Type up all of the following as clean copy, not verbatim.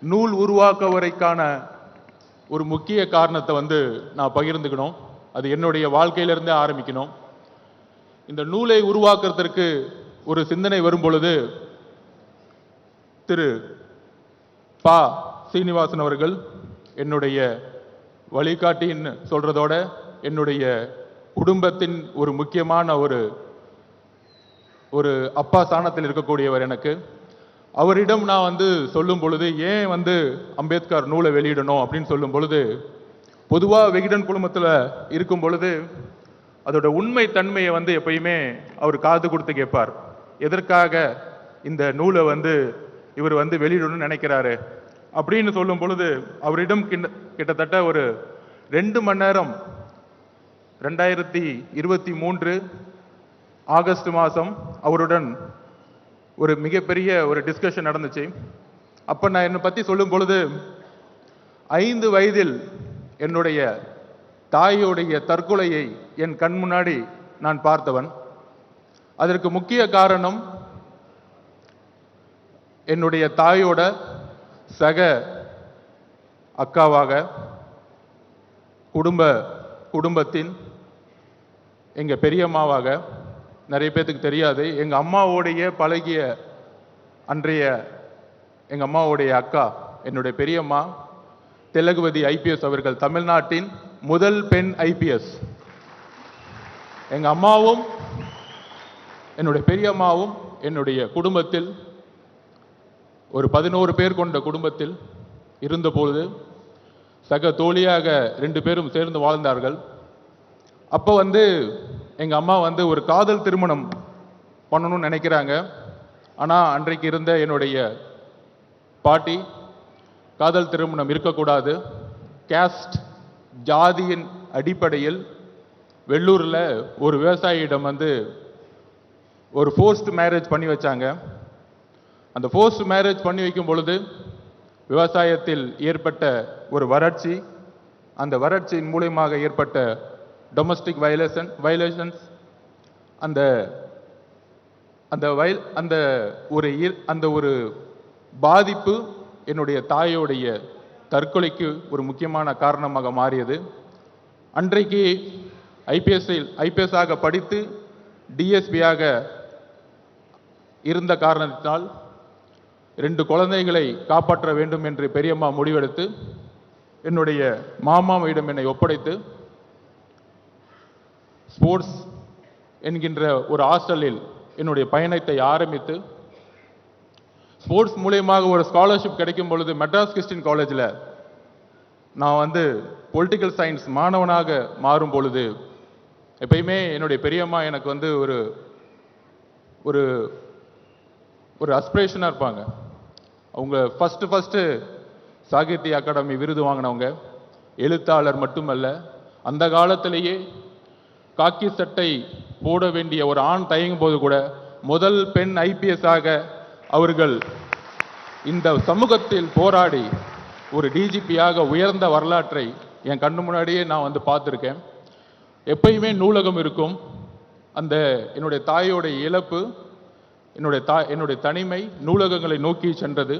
நூல் உருவாக்குவதற்கான ஒரு முக்கிய காரணத்தை நான் பகிர்ந்துக்கணும். அது என்னுடைய வாழ்க்கையிலிருந்தே ஆரம்பிக்கணும். இந்த நூலை உருவாக்குறதற்கு ஒரு சிந்தனை வரும் பொழுது திரு பா சீனிவாசன் அவர்கள் என்னுடைய வழிகாட்டின்னு சொல்றதோட என்னுடைய குடும்பத்தின் ஒரு முக்கியமான ஒரு அப்பா ஸ்தானத்தில் இருக்கக்கூடியவர். எனக்கு அவரிடம் நான் சொல்லும் பொழுது ஏன் அம்பேத்கர் நூலை வெளியிடணும் அப்படின்னு சொல்லும் பொழுது, பொதுவாக விகடன் குழுமத்தில் இருக்கும் பொழுது அதோட உண்மை தன்மையை எப்பயுமே அவர் காது கொடுத்து கேட்பார். எதற்காக இந்த நூலை இவர் வெளியிடணும்னு நினைக்கிறாரு அப்படின்னு சொல்லும் பொழுது அவரிடம் கிட்டத்தட்ட ஒரு 2 மணி நேரம் 2023 ஆகஸ்ட் மாதம் அவருடன் ஒரு மிகப்பெரிய ஒரு டிஸ்கஷன் நடந்துச்சு. அப்போ நான் என்னை பற்றி சொல்லும் பொழுது 5 வயதில் என்னுடைய தாயோடைய தற்கொலையை என் கண் முன்னாடி நான் பார்த்தவன். அதற்கு முக்கிய காரணம் என்னுடைய தாயோட சக அக்காவாக குடும்பத்தின் எங்க பெரியம்மாவாக, நிறைய பேத்துக்கு தெரியாது, எங்க அம்மாவோடைய பழகிய அன்றைய எங்க அம்மாவுடைய அக்கா என்னுடைய பெரியம்மா திலகவதி IPS அவர்கள், தமிழ்நாட்டின் முதல் பெண் IPS. எங்க அம்மாவும் என்னுடைய பெரியம்மாவும் என்னுடைய குடும்பத்தில் ஒரு 11 பேர் கொண்ட குடும்பத்தில் இருந்தபொழுது சக தோழியாக 2 பேரும் சேர்ந்து வாழ்ந்தார்கள். அப்போ எங்க அம்மா ஒரு காதல் திருமணம் பண்ணணும்னு நினைக்கிறாங்க. ஆனால் அன்றைக்கு இருந்த என்னுடைய பாட்டி காதல் திருமணம் இருக்கக்கூடாது, கேஸ்ட் ஜாதியின் அடிப்படையில் வெள்ளூரில் ஒரு விவசாயியிடம் ஒரு ஃபோர்ஸ்ட் மேரேஜ் பண்ணி வச்சாங்க. அந்த ஃபோர்ஸ்ட் மேரேஜ் பண்ணி வைக்கும் பொழுது விவசாயத்தில் ஏற்பட்ட ஒரு வறட்சி, அந்த வறட்சியின் மூலமாக ஏற்பட்ட டொமஸ்டிக் வயலேஷன்ஸ், அந்த ஒரு பாதிப்பு என்னுடைய தாயோடைய தற்கொலைக்கு ஒரு முக்கியமான காரணமாக மாறியது. அன்றைக்கு IPS ஆக படித்து DSP-ஆக இருந்த காரணத்தினால் 2 குழந்தைகளை காப்பாற்ற வேண்டும் என்று பெரியம்மா முடிவெடுத்து என்னுடைய மாமாவிடம் என்னை ஒப்படைத்து ஸ்போர்ட்ஸ் என்கின்ற ஒரு ஹாஸ்டலில் என்னுடைய பயணத்தை ஆரம்பித்து, ஸ்போர்ட்ஸ் மூலியமாக ஒரு ஸ்காலர்ஷிப் கிடைக்கும் பொழுது மெட்ராஸ் கிறிஸ்டியன் காலேஜில் நான் பொலிட்டிக்கல் சயின்ஸ் மாணவனாக மாறும் பொழுது எப்பயுமே என்னுடைய பெரியம்மா எனக்கு ஒரு ஒரு அஸ்பிரேஷனாக இருப்பாங்க. அவங்க ஃபஸ்ட்டு சாகித்ய அகாடமி விருது வாங்கினவங்க, எழுத்தாளர் மட்டுமல்ல, அந்த காலத்திலேயே காக்கி சட்டை போட வேண்டிய ஒரு ஆண் தயங்கும் போது கூட முதல் பெண் IPS ஆக அவர்கள் இந்த சமூகத்தில் போராடி ஒரு DGP-ஆக உயர்ந்த வரலாற்றை என் கண்ணு முன்னாடியே நான் பார்த்துருக்கேன். எப்பயுமே நூலகம் இருக்கும். அந்த என்னுடைய தாயோடைய இழப்பு, என்னுடைய தனிமை நூலகங்களை நோக்கி சென்றது.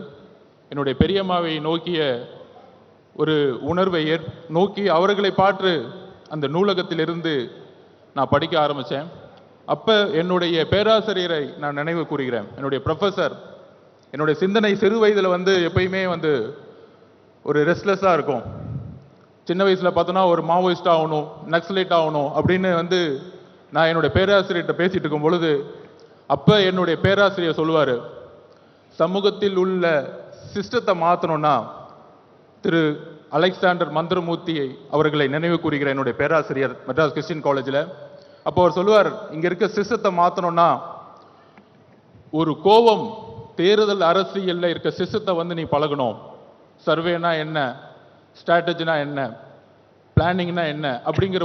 என்னுடைய பெரியம்மாவை நோக்கிய ஒரு உணர்வை நோக்கி அவர்களை பார்த்து அந்த நூலகத்திலிருந்து நான் படிக்க ஆரம்பித்தேன். அப்போ என்னுடைய பேராசிரியரை நான் நினைவு கூறுகிறேன். என்னுடைய ப்ரொஃபஸர், என்னுடைய சிந்தனை சிறு வயதில் எப்பயுமே ஒரு ரெஸ்ட்லெஸ்ஸாக இருக்கும். சின்ன வயசில் பார்த்தோன்னா ஒரு மாவோயிஸ்ட் ஆகணும், நக்சலைட் ஆகணும் அப்படின்னு நான் என்னுடைய பேராசிரியர்கிட்ட பேசிகிட்டு இருக்கும் பொழுது அப்போ என்னுடைய பேராசிரியர் சொல்லுவார், சமூகத்தில் உள்ள சிஸ்டத்தை மாற்றணும்னா திரு அலெக்சாண்டர் மந்திரமூர்த்தியை அவர்களை நினைவு கூறுகிற என்னுடைய பேராசிரியர் மெட்ராஸ் கிறிஸ்டியன் காலேஜில். அப்போ அவர் சொல்லுவார், இங்கே இருக்க சிஸ்டத்தை மாற்றணும்னா ஒரு கோபம் தேர்தல் அரசியலில் இருக்க சிஸ்டத்தை நீ பழகணும். சர்வேனா என்ன, ஸ்ட்ராட்டஜினா என்ன, பிளானிங்னா என்ன அப்படிங்கிற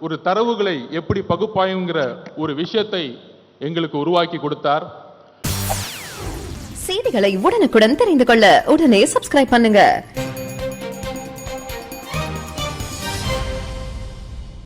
ஒரு தரவுகளை எப்படி பகுப்பாயுங்கிற ஒரு விஷயத்தை எங்களுக்கு உருவாக்கி கொடுத்தார். செய்திகளை உடனுக்குடன் தெரிந்து கொள்ள உடனே சப்ஸ்கிரைப் பண்ணுங்க.